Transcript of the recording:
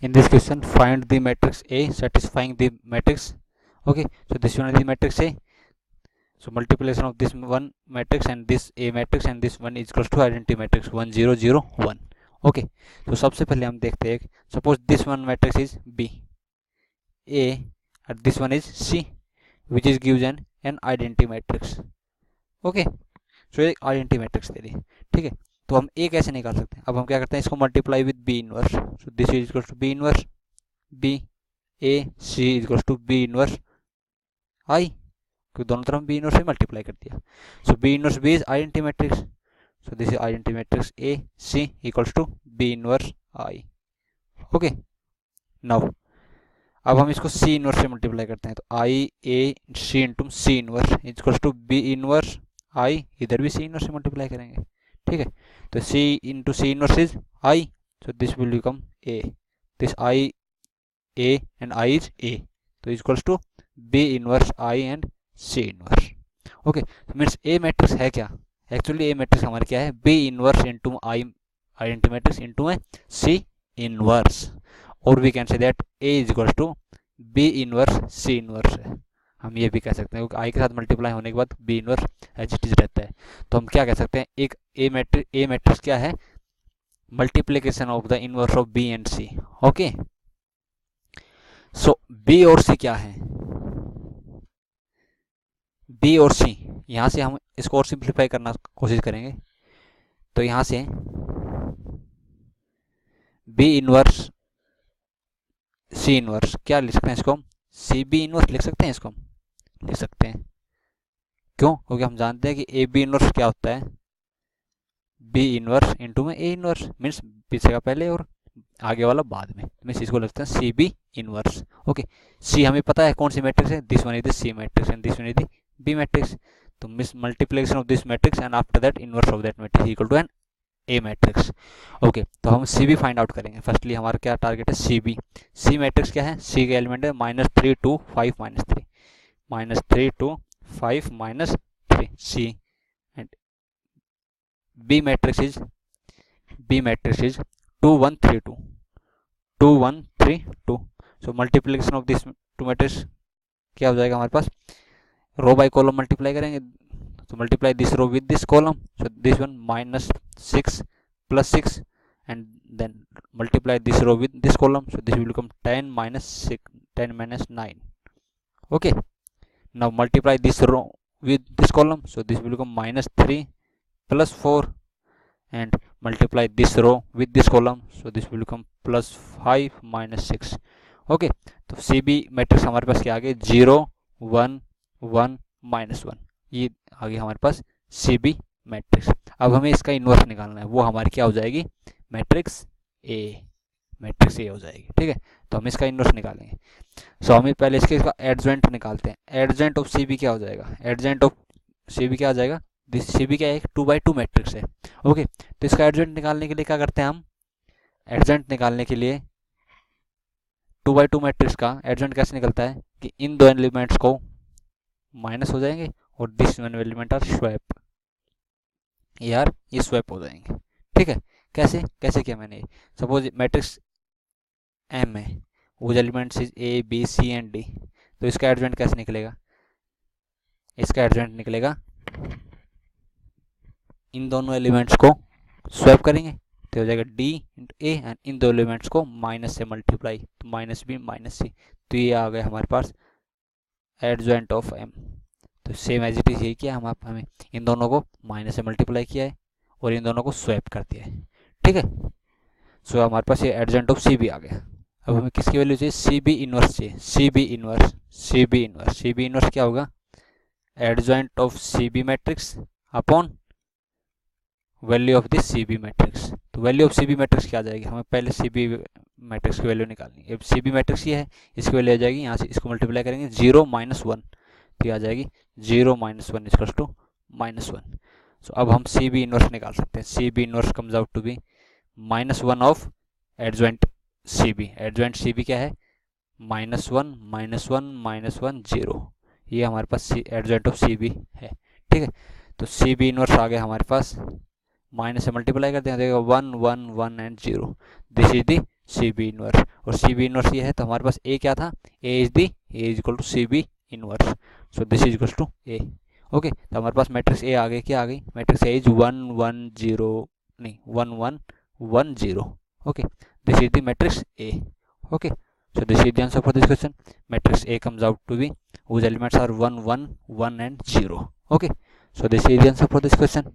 In this question, find the matrix A satisfying the matrix. Okay, so this one is the matrix A. So multiplication of this one matrix and this A matrix and this one is equals to identity matrix 1 0 0 1. Okay, so सबसे पहले हम देखते हैं, suppose this one matrix is B, A and this one is C, which is gives an identity matrix. Okay, so ये identity matrix दे रही है, ठीक है। तो हम A कैसे निकाल सकते हैं? अब हम क्या करते हैं, इसको multiply with B inverse. So this is equals to B inverse B A C is equals to B inverse I, क्योंकि दोनों तरफ B इनवर्स से मल्टीप्लाई कर दिया। So B inverse B is identity matrix, so this is identity matrix A C equals to B inverse I। Okay, now अब हम इसको C inverse से मल्टीप्लाई करते हैं, तो I A C into C inverse equals to B inverse I, इधर भी C inverse से मल्टीप्लाई करेंगे, ठीक है। तो C into C inverse is I, so this will become A, this I A and I is A, so equals to B inverse I and C inverse. Okay, so means A matrix है क्या? Actually A matrix हमारे क्या है? B inverse into I identity matrix into a C inverse, or we can say that A is equals to B inverse C inverse है, हम ये भी कह सकते हैं, क्योंकि I के साथ मल्टीप्लाई होने के बाद B inverse as it is रहता है। तो हम क्या कह सकते हैं, एक A मैट्रिक्स क्या है? Multiplication of the inverse of B and C। Okay, so B और C क्या है? B और C, यहां से हम इसको और सिंप्लीफाई करना कोशिश करेंगे, तो यहां से B इनवर्स C इनवर्स क्या लिख सकते हैं, इसको हम CB इनवर्स लिख सकते हैं, इसको हम लिख सकते हैं। क्यों? क्योंकि हम जानते हैं कि AB इनवर्स क्या होता है, B इनवर्स इंटू में A इनवर्स, मीन्स पीछे का पहले और आगे वाला बाद में, मीन्स इसको लिखते हैं CB इनवर्स। ओके, C हमें पता है कौन सी मैट्रिक्स है, this one is the C matrix and this one is the B matrix. तो means multiplication of this matrix and after that inverse of that matrix equal to an A matrix. Okay, तो हम CB find out करेंगे। Firstly हमारा क्या target है, CB। C matrix क्या है? C का एलिमेंट है -3 2 5 -3, -3 2 5 -3 C, and B matrix is 2 1 3 2 2 1 3 2। So multiplication of this two matrix क्या हो जाएगा हमारे पास, रो बाय कॉलम मल्टीप्लाई करेंगे, तो multiply this row with this column, so this one -6 + 6 and then multiply this row with this column, so this will become 10 - 6 10 - 9। okay, now multiply this row with this column, so this will become -3 + 4 and multiply this row with this column, so this will become +5 - 6। okay, तो CB matrix हमारे पास क्या आ गया, 0 1 1 -1, ये आ गया हमारे पास CB matrix. अब हमें इसका इन्वर्स निकालना है, वो हमारी क्या हो जाएगी, मैट्रिक्स A हो जाएगी, ठीक है। तो हम इसका इन्वर्स निकालेंगे। सो हमें पहले इसका एडजॉइंट निकालते हैं। एडजॉइंट ऑफ CB क्या हो जाएगा, एडजॉइंट ऑफ CB क्या आ जाएगा, दिस CB क्या है, 2/2 मैट्रिक्स है। ओके, तो इसका एडजॉइंट निकालने के लिए क्या करते हैं हम, एडजॉइंट निकालने के लिए 2/2 मैट्रिक्स का एडजॉइंट कैसे निकलता है कि इन दो एलिमेंट्स को माइनस हो जाएंगे और this one element are swap, यार ये स्वैप हो जाएंगे, ठीक है। कैसे किया मैंने, सपोज मैट्रिक्स M है, वो elements is A B C and D, तो इसका एडजॉइंट कैसे निकलेगा, इसका एडजॉइंट निकलेगा इन दोनों एलिमेंट्स को स्वैप करेंगे तो हो जाएगा D × A एंड इन दो एलिमेंट्स को माइनस से मल्टीप्लाई, तो -B -C, तो ये आ गया हमारे पास एडजॉइंट ऑफ M। तो सेम एज इट इज यही किया हमें इन दोनों को माइनस से मल्टीप्लाई किया है और इन दोनों को स्वैप कर दिया है, ठीक है। सो हमारे पास ये एडजॉइंट ऑफ CB आ गया। अब हमें किसकी वैल्यू चाहिए, CB इनवर्स चाहिए, CB इनवर्स क्या होगा, adjoint of CB matrix upon value of this CB matrix. तो वैल्यू ऑफ CB मैट्रिक्स क्या आ जाएगी, हमें पहले CB मैट्रिक्स की वैल्यू निकालनी है। अब CB मैट्रिक्स ये है, इसकी वैल्यू आ जाएगी, यहाँ से इसको मल्टीप्लाई करेंगे 0 - 1, तो आ जाएगी 0 - 1 = -1। सो अब हम CB इनवर्स निकाल सकते हैं। CB inverse comes out to be -1 of adjoint CB। Adjoint CB क्या है, -1 -1 -1 0, ये हमारे पास एडजॉइंट ऑफ CB है, ठीक है। तो CB इनवर्स आ गया हमारे पास, माइनस से मल्टीप्लाई करते हैं, देखो 1 1 1 and 0, this is the C B inverse, और सी बी इनवर्स ये है तो हमारे पास ए क्या था, A is equal to C B inverse, so this is equal to A. Okay, तो हमारे पास मैट्रिक्स ए आ गई, क्या आ गई, मैट्रिक्स ए इज 1 1 0 नहीं 1 1 1 0। Okay, this is the matrix A. Okay, so this is the answer for this question. Matrix A comes out to be whose elements are 1 1 1 and 0. Okay, so this is the answer for this question.